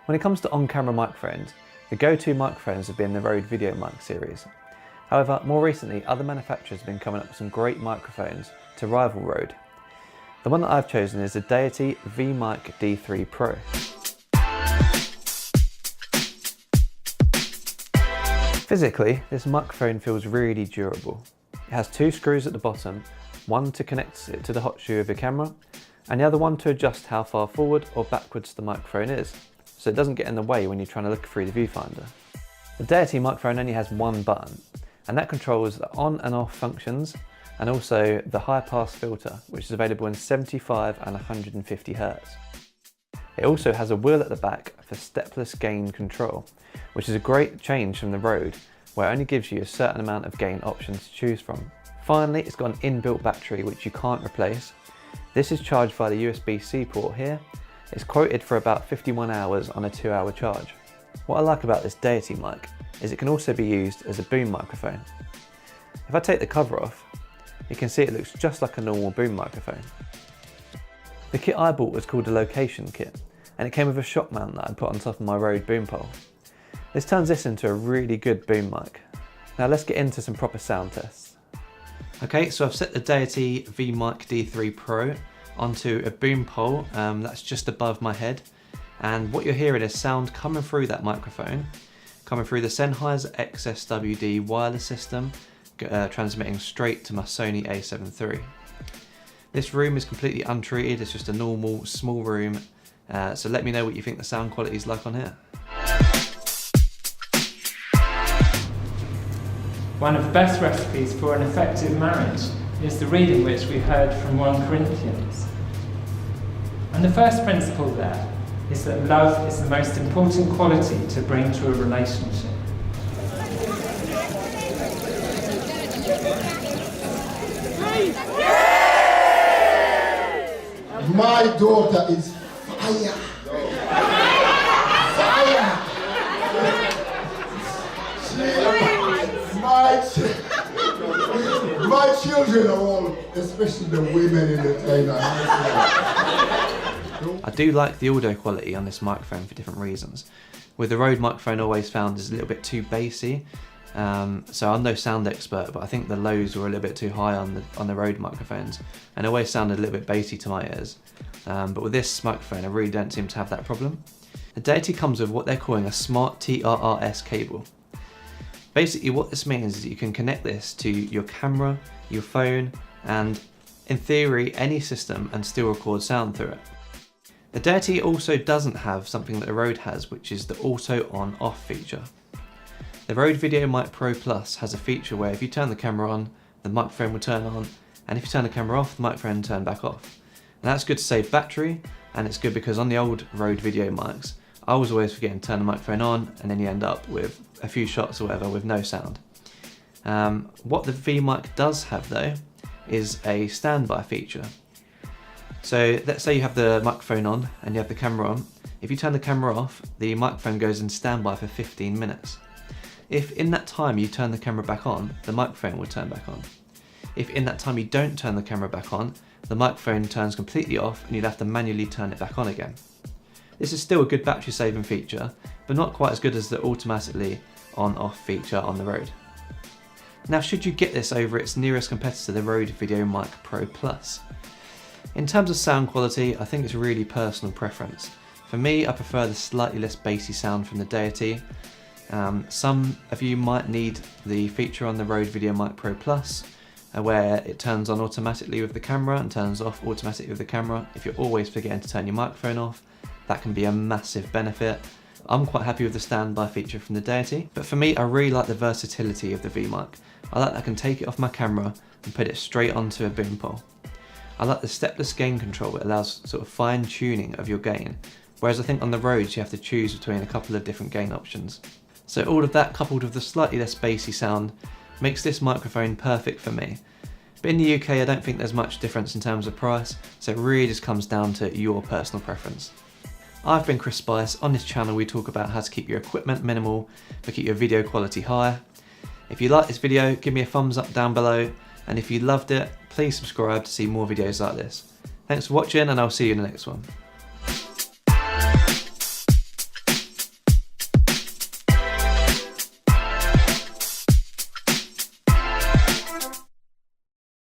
When it comes to on-camera microphones, the go-to microphones have been the Rode VideoMic series. However, more recently, other manufacturers have been coming up with some great microphones to rival Rode. The one that I've chosen is the Deity V-Mic D3 Pro. Physically, this microphone feels really durable. It has two screws at the bottom, one to connect it to the hot shoe of your camera, and the other one to adjust how far forward or backwards the microphone is, so it doesn't get in the way when you're trying to look through the viewfinder. The Deity microphone only has one button, and that controls the on and off functions, and also the high pass filter, which is available in 75 and 150 Hz. It also has a wheel at the back for stepless gain control, which is a great change from the Rode, where it only gives you a certain amount of gain options to choose from. Finally, it's got an inbuilt battery which you can't replace. This is charged via the USB-C port here. It's quoted for about 51 hours on a 2-hour charge. What I like about this Deity mic is it can also be used as a boom microphone. If I take the cover off, you can see it looks just like a normal boom microphone. The kit I bought was called a location kit, and it came with a shock mount that I put on top of my Rode boom pole. This turns this into a really good boom mic. Now let's get into some proper sound tests. Okay, so I've set the Deity V-Mic D3 Pro onto a boom pole that's just above my head, and what you're hearing is sound coming through that microphone, coming through the Sennheiser XSWD wireless system, transmitting straight to my Sony A7 III. This room is completely untreated, it's just a normal small room, so let me know what you think the sound quality is like on here. One of the best recipes for an effective marriage is the reading which we heard from 1 Corinthians. And the first principle there is that love is the most important quality to bring to a relationship. My daughter is fire. Fire. My children are all, especially the women in the China. I do like the audio quality on this microphone for different reasons. With the Rode microphone, I always found is a little bit too bassy. So I'm no sound expert, but I think the lows were a little bit too high on the Rode microphones, and it always sounded a little bit bassy to my ears. But with this microphone, I really don't seem to have that problem. The Deity comes with what they're calling a smart TRRS cable. Basically what this means is that you can connect this to your camera, your phone, and in theory any system, and still record sound through it. The Deity also doesn't have something that the Rode has, which is the auto on-off feature. The Rode VideoMic Pro Plus has a feature where if you turn the camera on, the microphone will turn on, and if you turn the camera off, the microphone will turn back off. And that's good to save battery, and it's good because on the old Rode VideoMics, I was always forgetting to turn the microphone on, and then you end up with a few shots or whatever with no sound. What the V-Mic does have though, is a standby feature. So let's say you have the microphone on and you have the camera on. If you turn the camera off, the microphone goes in standby for 15 minutes. If in that time you turn the camera back on, the microphone will turn back on. If in that time you don't turn the camera back on, the microphone turns completely off and you'd have to manually turn it back on again. This is still a good battery saving feature, but not quite as good as the automatically on-off feature on the Rode. Now, should you get this over its nearest competitor, the Rode VideoMic Pro Plus? In terms of sound quality, I think it's really personal preference. For me, I prefer the slightly less bassy sound from the Deity. Some of you might need the feature on the Rode VideoMic Pro Plus, where it turns on automatically with the camera and turns off automatically with the camera. If you're always forgetting to turn your microphone off, that can be a massive benefit. I'm quite happy with the standby feature from the Deity, but for me, I really like the versatility of the V-Mic. I like that I can take it off my camera and put it straight onto a boom pole. I like the stepless gain control. It allows sort of fine tuning of your gain, whereas I think on the Rodes you have to choose between a couple of different gain options. So all of that coupled with the slightly less bassy sound makes this microphone perfect for me. But in the UK, I don't think there's much difference in terms of price, so it really just comes down to your personal preference. I've been Chris Spice. On this channel we talk about how to keep your equipment minimal but keep your video quality high. If you like this video, give me a thumbs up down below, and if you loved it, please subscribe to see more videos like this. Thanks for watching, and I'll see you in the next one.